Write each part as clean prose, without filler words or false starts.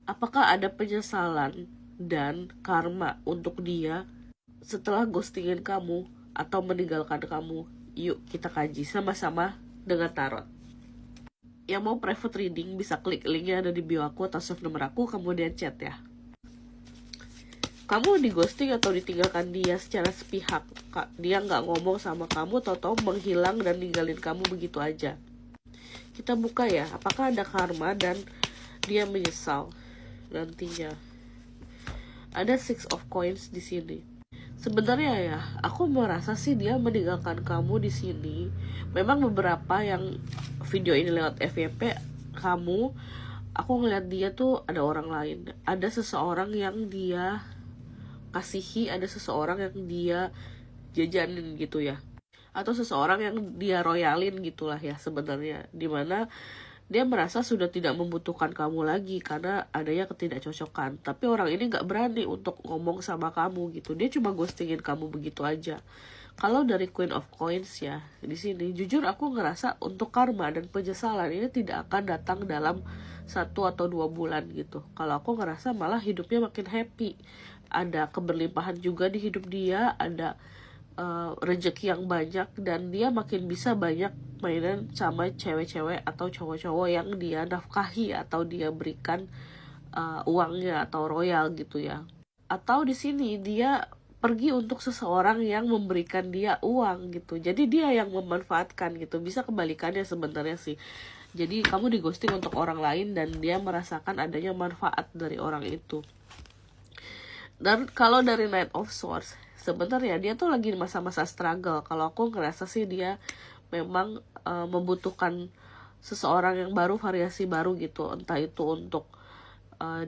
Apakah ada penyesalan dan karma untuk dia setelah ghostingin kamu atau meninggalkan kamu? Yuk kita kaji sama-sama dengan tarot. Yang mau private reading bisa klik linknya ada di bio aku atau save nomor aku, kemudian chat ya. Kamu di ghosting atau ditinggalkan dia secara sepihak. Dia nggak ngomong sama kamu, tau-tau menghilang dan ninggalin kamu begitu aja. Kita buka ya, apakah ada karma dan dia menyesal nantinya. Ada 6 of coins di sini. Sebenarnya ya, aku merasa sih dia meninggalkan kamu di sini. Memang beberapa yang video ini lewat FYP aku ngeliat dia tuh ada orang lain. Ada seseorang yang dia kasihi, ada seseorang yang dia jajanin gitu ya. Atau seseorang yang dia royalin gitulah ya sebenarnya. Dimana dia merasa sudah tidak membutuhkan kamu lagi karena adanya ketidakcocokan. Tapi orang ini gak berani untuk ngomong sama kamu gitu. Dia cuma ghostingin kamu begitu aja. Kalau dari Queen of Coins ya, di sini jujur aku ngerasa untuk karma dan penyesalan ini tidak akan datang dalam 1 atau 2 bulan gitu. Kalau aku ngerasa malah hidupnya makin happy. Ada keberlimpahan juga di hidup dia, ada rezeki yang banyak, dan dia makin bisa banyak mainan sama cewek-cewek atau cowok-cowok yang dia nafkahi atau dia berikan uangnya atau royal gitu ya. Atau di sini dia pergi untuk seseorang yang memberikan dia uang gitu. Jadi dia yang memanfaatkan gitu. Bisa kebalikannya sebenarnya sih. Jadi kamu di ghosting untuk orang lain dan dia merasakan adanya manfaat dari orang itu. Dan kalau dari Knight of Swords, sebenarnya dia tuh lagi masa-masa struggle. Kalau aku ngerasa sih dia memang membutuhkan seseorang yang baru, variasi baru gitu. Entah itu untuk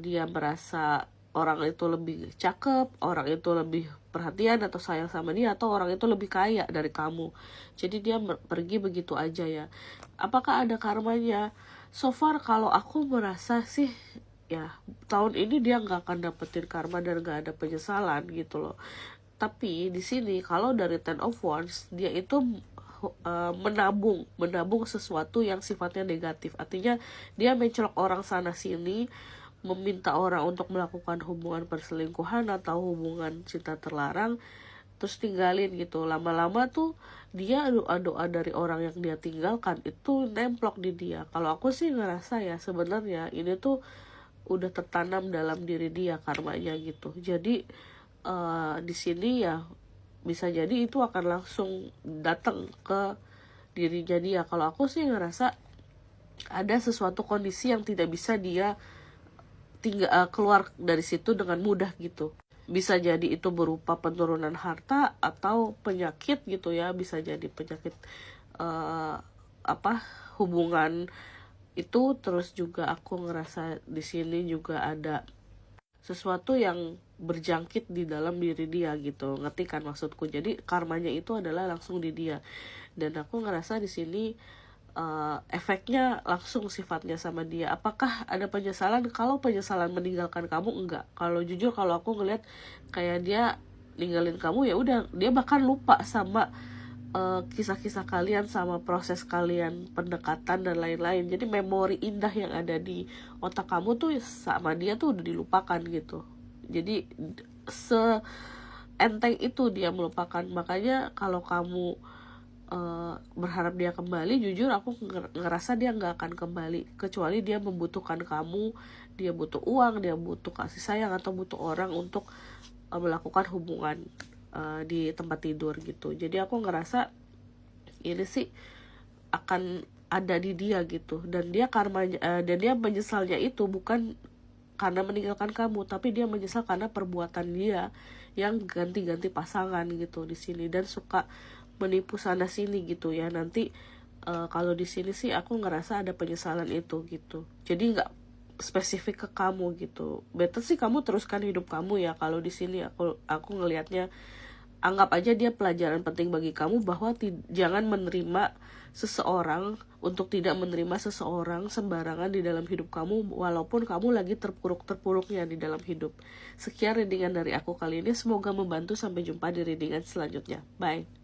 dia merasa orang itu lebih cakep, orang itu lebih perhatian atau sayang sama dia, atau orang itu lebih kaya dari kamu. Jadi dia pergi begitu aja ya. Apakah ada karmanya? So far kalau aku merasa sih ya tahun ini dia nggak akan dapetin karma dan nggak ada penyesalan gitu loh. Tapi di sini kalau dari Ten of Wands, dia itu menabung sesuatu yang sifatnya negatif. Artinya dia mencolok orang sana sini, meminta orang untuk melakukan hubungan perselingkuhan atau hubungan cinta terlarang, terus tinggalin gitu. Lama-lama tuh dia doa-doa dari orang yang dia tinggalkan itu nemplok di dia. Kalau aku sih ngerasa ya sebenarnya ini tuh udah tertanam dalam diri dia karmanya gitu. Jadi di sini ya bisa jadi itu akan langsung datang ke dirinya dia. Kalau aku sih ngerasa ada sesuatu kondisi yang tidak bisa dia keluar dari situ dengan mudah gitu. Bisa jadi itu berupa penurunan harta atau penyakit gitu ya. Bisa jadi penyakit hubungan itu. Terus juga aku ngerasa di sini juga ada sesuatu yang berjangkit di dalam diri dia gitu. Ngerti kan maksudku? Jadi karmanya itu adalah langsung di dia. Dan aku ngerasa di sini efeknya langsung sifatnya sama dia. Apakah ada penyesalan? Kalau penyesalan meninggalkan kamu, enggak. Kalau jujur kalau aku ngeliat kayak dia ninggalin kamu, ya udah dia bahkan lupa sama kisah-kisah kalian, sama proses kalian pendekatan dan lain-lain. Jadi memori indah yang ada di otak kamu tuh sama dia tuh udah dilupakan gitu. Jadi seenteng itu dia melupakan. Makanya kalau kamu berharap dia kembali, jujur aku ngerasa dia nggak akan kembali kecuali dia membutuhkan kamu, dia butuh uang, dia butuh kasih sayang, atau butuh orang untuk melakukan hubungan di tempat tidur gitu. Jadi aku ngerasa ini sih akan ada di dia gitu. Dan dia karmanya dan dia menyesalnya itu bukan karena meninggalkan kamu, tapi dia menyesal karena perbuatan dia yang ganti-ganti pasangan gitu di sini, dan suka menipu sana sini gitu ya. Nanti kalau di sini sih aku ngerasa ada penyesalan itu gitu. Jadi nggak spesifik ke kamu gitu. Better sih kamu teruskan hidup kamu ya. Kalau di sini aku ngelihatnya, anggap aja dia pelajaran penting bagi kamu bahwa jangan menerima seseorang, untuk tidak menerima seseorang sembarangan di dalam hidup kamu walaupun kamu lagi terpuruk-terpuruknya di dalam hidup. Sekian readingan dari aku kali ini, semoga membantu. Sampai jumpa di readingan selanjutnya. Bye.